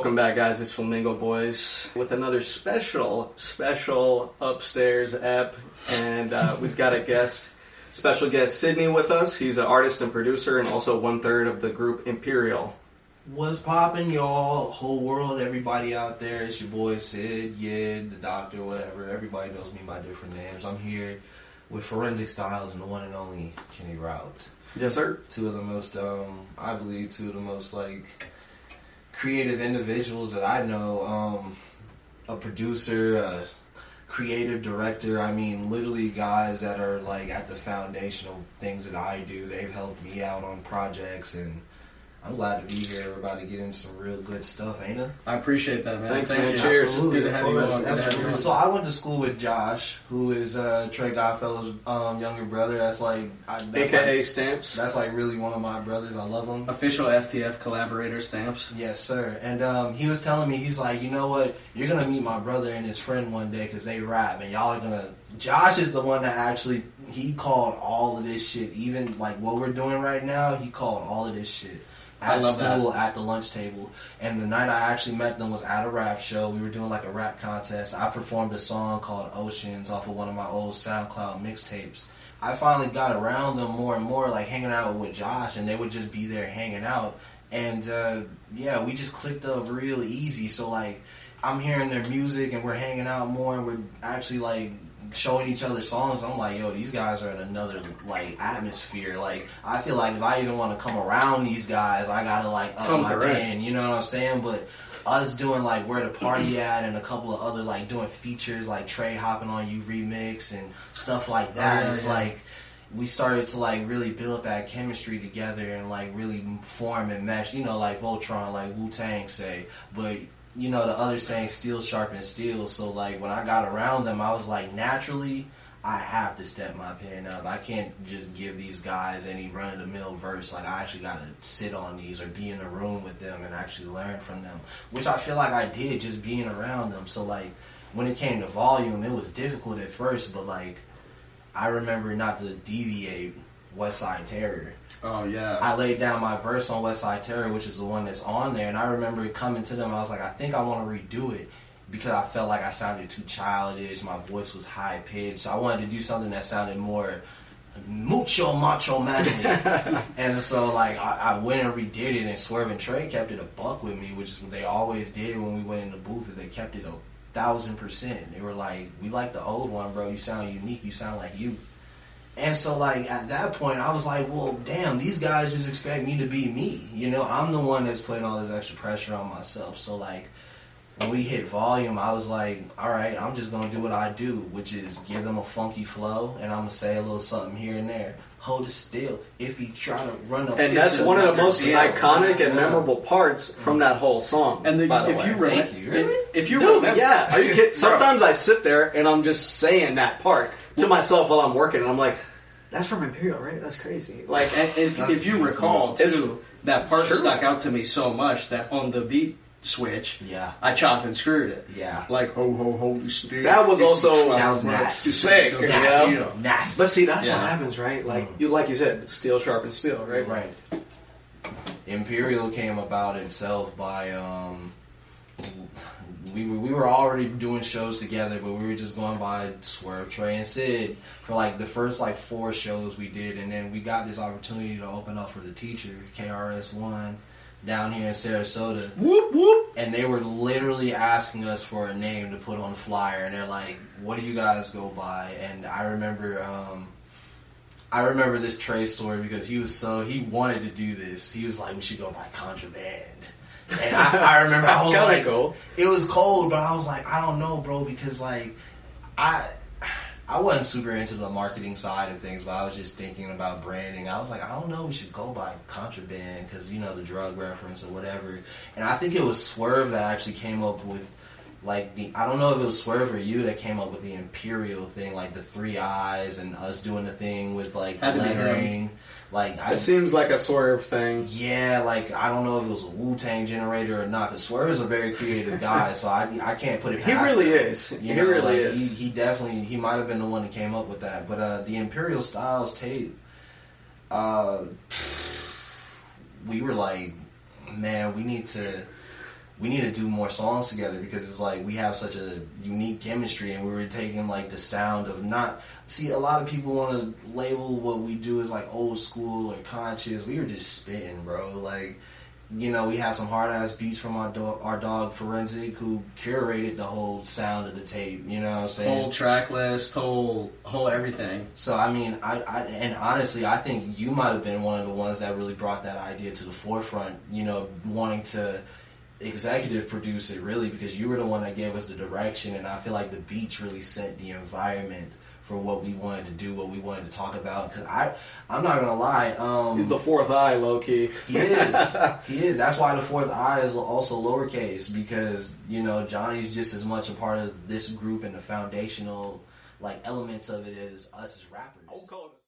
Welcome back, guys. It's Flamingo Boys with another special upstairs app, and we've got a special guest, Sidney, with us. He's an artist and producer, and also 1/3 of the group Imperial. What's poppin', y'all? Whole world, everybody out there. It's your boy Sid, Yid, the doctor, whatever. Everybody knows me by different names. I'm here with Forensic Styles and the one and only Kenny Route. Yes, sir. Two of the most, I believe, creative individuals that I know. A producer, a creative director. I mean, literally guys that are like at the foundational things that I do. They've helped me out on projects, and I'm glad to be here. We're about to get into some real good stuff, ain't it? I appreciate that, man. Thanks, Thank man. you. Cheers. Absolutely. Good to have you on. Absolutely. So I went to school with Josh, who is Trey Godfellow's younger brother. That's AKA Stamps. That's like really one of my brothers. I love him. Official FTF collaborator Stamps. Yes, sir. And he was telling me, he's like, you know what? You're going to meet my brother and his friend one day because they rap. And y'all are going to... Josh is the one that actually... He called all of this shit. Even like what we're doing right now, he called all of this shit. At school, at the lunch table. And the night I actually met them was at a rap show. We were doing like a rap contest. I performed a song called Oceans off of one of my old SoundCloud mixtapes. I finally got around them more and more, like hanging out with Josh, and they would just be there hanging out. And yeah, we just clicked up real easy. So like, I'm hearing their music and we're hanging out more, and we're actually like showing each other songs. I'm like, yo, these guys are in another like atmosphere. Like, I feel like if I even want to come around these guys, I gotta like up my game, you know what I'm saying? But us doing like Where the Party At and a couple of other like doing features like Trey Hopping on You remix and stuff like that, it's like we started to like really build that chemistry together and like really form and mesh, you know, like Voltron, like Wu-Tang say. But you know, the other saying, steel sharpens steel. So, like, when I got around them, I was like, naturally, I have to step my pen up. I can't just give these guys any run-of-the-mill verse. Like, I actually got to sit on these or be in a room with them and actually learn from them, which I feel like I did just being around them. So, like, when it came to volume, it was difficult at first, but, like, I remember not to deviate West Side Terror. Oh, yeah. I laid down my verse on West Side Terror, which is the one that's on there, and I remember coming to them, I was like, I think I want to redo it, because I felt like I sounded too childish, my voice was high-pitched, so I wanted to do something that sounded more macho manly. And so, like, I went and redid it, and Swerve and Trey kept it a buck with me, which is what they always did when we went in the booth, and they kept it 1,000%. They were like, we like the old one, bro, you sound unique, you sound like you. And so, like, at that point, I was like, well, damn, these guys just expect me to be me. You know, I'm the one that's putting all this extra pressure on myself. So, like, when we hit volume, I was like, all right, I'm just going to do what I do, which is give them a funky flow, and I'm going to say a little something here and there. Hold it still. If you try to run up... And that's one of the most iconic and memorable parts from that whole song, and by the way. Thank you. Really? If you remember... Yeah. Are you kidding? Sometimes I sit there, and I'm just saying that part to myself while I'm working, and I'm like... That's from Imperial, right? That's crazy. Like, and if you recall, too, that part stuck out to me so much that on the beat switch, I chopped and screwed it. Yeah. Like, ho, stick. That was also... That was nasty. Sick. Nasty. But see, that's what happens, right? Like you said, steel sharpens steel, right? Right. Imperial came about itself by... We were already doing shows together, but we were just going by Swerve, Trey, and Sid for like the first like 4 shows we did, and then we got this opportunity to open up for the Teacher, KRS-One, down here in Sarasota. Whoop whoop! And they were literally asking us for a name to put on the flyer, and they're like, "What do you guys go by?" And I remember this Trey story because he wanted to do this. He was like, "We should go by Contraband." And I remember I was like, cool. It was cold, but I was like, I don't know, bro, because like I wasn't super into the marketing side of things, but I was just thinking about branding. I was like, I don't know, we should go by Contraband because, you know, the drug reference or whatever. And I think it was Swerve that actually came up with like I don't know if it was Swerve or you that came up with the Imperial thing, like the 3 eyes and us doing the thing with like the lettering. Like it seems like a Swerve thing. Yeah, like I don't know if it was a Wu-Tang generator or not. The Swerve is a very creative guy, so I can't put it past him. He really is. He really is. He definitely, he might have been the one that came up with that. But the Imperial Styles tape, we were like, man, we need to we need to do more songs together because it's like we have such a unique chemistry, and we were taking like the sound of not. See, a lot of people want to label what we do as like old school or conscious. We were just spitting, bro. Like, you know, we had some hard ass beats from our dog Forensic, who curated the whole sound of the tape. You know what I'm saying? Whole track list, whole everything. So I mean, and honestly, I think you might have been one of the ones that really brought that idea to the forefront. You know, wanting to executive produce it really, because you were the one that gave us the direction, and I feel like the beats really set the environment for what we wanted to do, what we wanted to talk about. Because I'm not gonna lie, he's the fourth eye, low key. He is. That's why the fourth eye is also lowercase, because you know Johnny's just as much a part of this group and the foundational like elements of it as us as rappers.